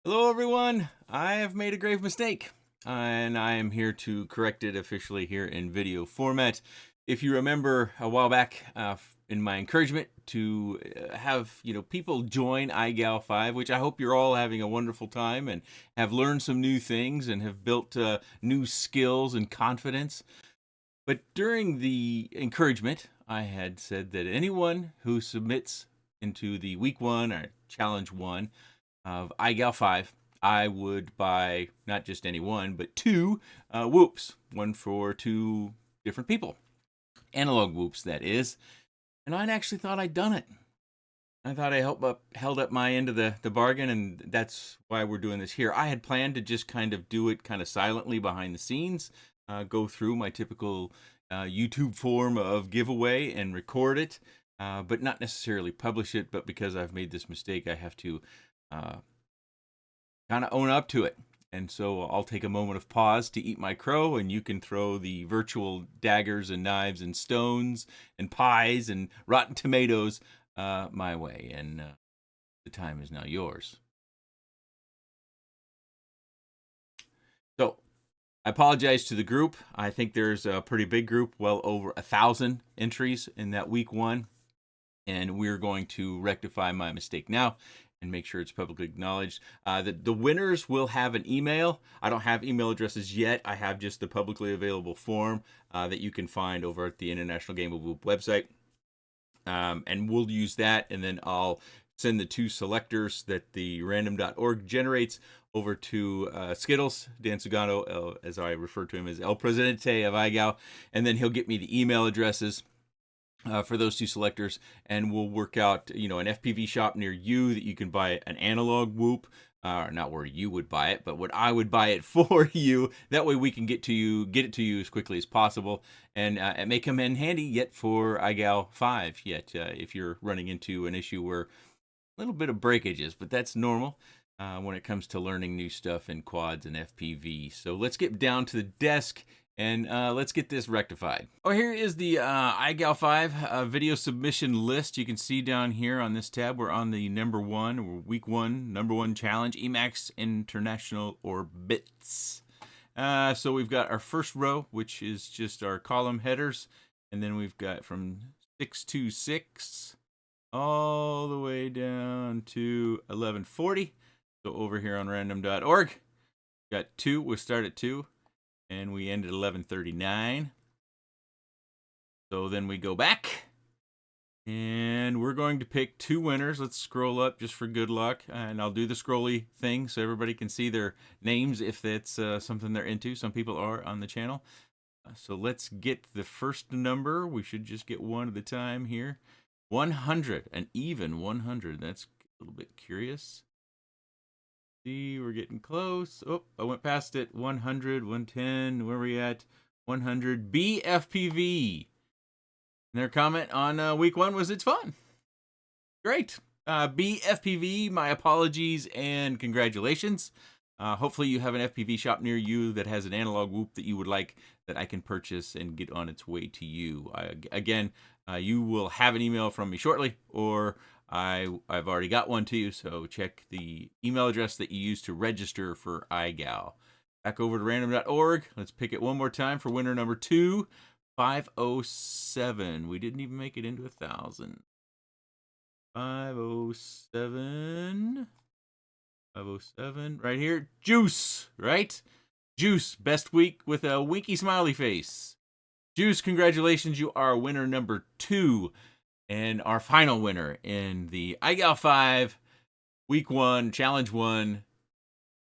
Hello everyone, I have made a grave mistake and I am here to correct it officially here in video format. If you remember a while back in my encouragement to have people join IGOW 5, which I hope you're all having a wonderful time and have learned some new things and have built new skills and confidence. But during the encouragement, I had said that anyone who submits into the week 1 or challenge 1 of IGOW 5, I would buy not just any one, but two whoops, one for two different people. Analog whoops, that is. And I actually thought I'd done it. I thought I held up my end of the bargain, and that's why we're doing this here. I had planned to just kind of do it kind of silently behind the scenes, go through my typical YouTube form of giveaway and record it, but not necessarily publish it. But because I've made this mistake, I have to kind of own up to it. And so I'll take a moment of pause to eat my crow, and you can throw the virtual daggers and knives and stones and pies and rotten tomatoes my way. And the time is now yours. So I apologize to the group. I think there's a pretty big group, well over 1,000 entries in that week 1. And we're going to rectify my mistake now and make sure it's publicly acknowledged. The winners will have an email. I don't have email addresses yet. I have just the publicly available form that you can find over at the International Game of Whoop website. And we'll use that, and then I'll send the 2 selectors that the random.org generates over to Skittles, Dan Sugano, as I refer to him as El Presidente of IGOW, and then he'll get me the email addresses for those 2 selectors, and we'll work out, an FPV shop near you that you can buy an analog whoop, not where you would buy it, but what I would buy it for you. That way we can get it to you as quickly as possible, and it may come in handy yet for IGOW 5 yet, if you're running into an issue where a little bit of breakages, but that's normal when it comes to learning new stuff in quads and FPV. So let's get down to the desk and let's get this rectified. Oh, here is the IGOW 5 video submission list. You can see down here on this tab, we're on the number 1, or week 1, number 1 challenge, Emacs International Orbits. So we've got our first row, which is just our column headers. And then we've got from 626 all the way down to 1140. So over here on random.org, got 2, we'll start at 2. And we end at 11:39. So then we go back. And we're going to pick 2 winners. Let's scroll up just for good luck. And I'll do the scrolly thing so everybody can see their names if that's something they're into. Some people are on the channel. So let's get the first number. We should just get one at a time here. 100, an even 100. That's a little bit curious. See, we're getting close. Oh, I went past it. 100, 110. Where are we at? 100. BFPV. And their comment on week 1 was it's fun. Great. BFPV, my apologies and congratulations. Hopefully you have an FPV shop near you that has an analog whoop that you would like that I can purchase and get on its way to you. Again, you will have an email from me shortly, or I've already got one to you, so check the email address that you use to register for IGOW. Back over to random.org. Let's pick it one more time for winner number 2, 507. We didn't even make it into 1,000. 507. 507. Right here. Juice, right? Juice, best week with a winky smiley face. Juice, congratulations. You are winner number 2. And our final winner in the IGOW 5 Week 1 Challenge 1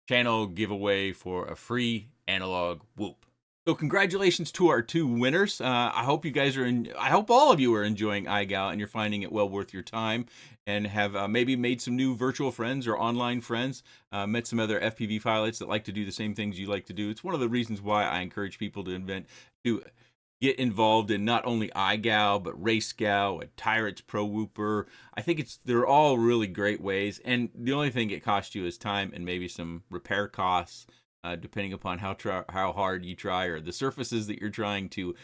channel giveaway for a free analog whoop. So congratulations to our 2 winners. I hope you guys I hope all of you are enjoying IGOW and you're finding it well worth your time, and have maybe made some new virtual friends or online friends, met some other FPV pilots that like to do the same things you like to do. It's one of the reasons why I encourage people to get involved in not only IGOW, but RaceGOW, a Tyrants Pro Whooper. I think they're all really great ways, and the only thing it costs you is time and maybe some repair costs, depending upon how hard you try, or the surfaces that you're trying to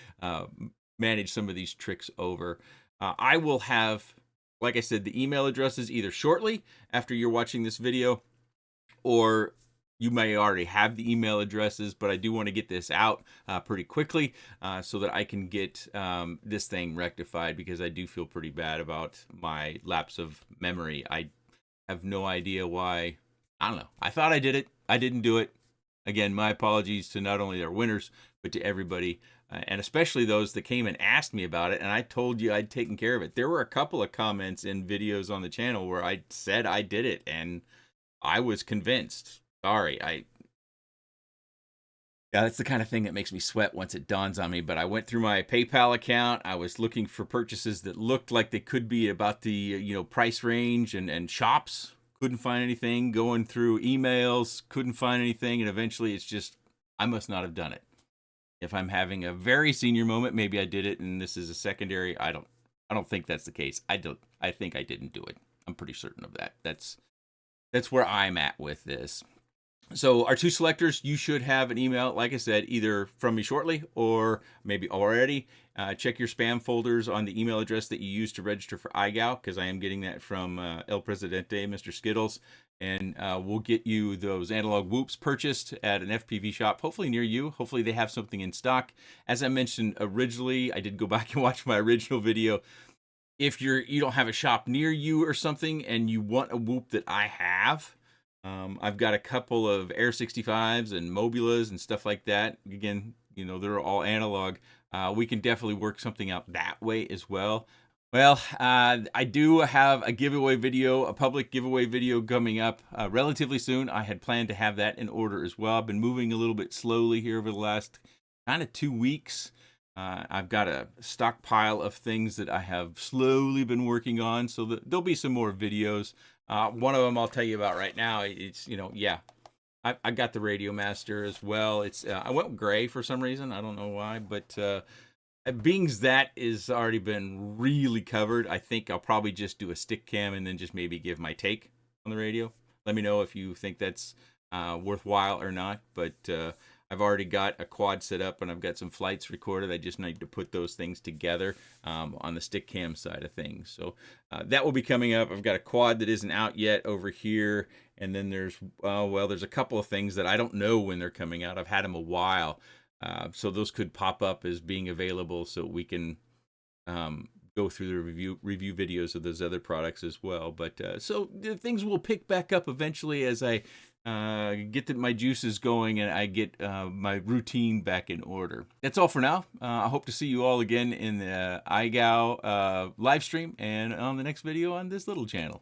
manage some of these tricks over. I will have, like I said, the email addresses either shortly after you're watching this video, or you may already have the email addresses, but I do want to get this out pretty quickly so that I can get this thing rectified, because I do feel pretty bad about my lapse of memory. I have no idea why. I don't know. I thought I did it. I didn't do it. Again, my apologies to not only our winners, but to everybody, and especially those that came and asked me about it, and I told you I'd taken care of it. There were a couple of comments in videos on the channel where I said I did it, and I was convinced. Sorry, yeah, that's the kind of thing that makes me sweat once it dawns on me. But I went through my PayPal account. I was looking for purchases that looked like they could be about the price range, and shops. Couldn't find anything. Going through emails, couldn't find anything, and eventually it's just, I must not have done it. If I'm having a very senior moment, maybe I did it and this is a secondary. I don't think that's the case. I think I didn't do it. I'm pretty certain of that. That's where I'm at with this. So our two selectors, you should have an email, like I said, either from me shortly or maybe already. Check your spam folders on the email address that you used to register for IGOW, because I am getting that from El Presidente, Mr. Skittles. And we'll get you those analog whoops purchased at an FPV shop, hopefully near you. Hopefully they have something in stock. As I mentioned originally, I did go back and watch my original video. If you don't have a shop near you or something and you want a whoop that I have, I've got a couple of Air 65s and Mobulas and stuff like that. Again, they're all analog. We can definitely work something out that way as well. Well, I do have a giveaway video, a public giveaway video coming up relatively soon. I had planned to have that in order as well. I've been moving a little bit slowly here over the last kind of 2 weeks. I've got a stockpile of things that I have slowly been working on, so that there'll be some more videos. One of them I'll tell you about right now. It's, yeah, I got the Radio Master as well. It's I went with gray for some reason. I don't know why, but being that is already been really covered, I think I'll probably just do a stick cam and then just maybe give my take on the radio. Let me know if you think that's worthwhile or not, but I've already got a quad set up and I've got some flights recorded. I just need to put those things together on the stick cam side of things. So that will be coming up. I've got a quad that isn't out yet over here. And then there's a couple of things that I don't know when they're coming out. I've had them a while. So those could pop up as being available, so we can go through the review videos of those other products as well. But so things will pick back up eventually as I get my juices going and I get my routine back in order. That's all for now. I hope to see you all again in the IGOW live stream and on the next video on this little channel.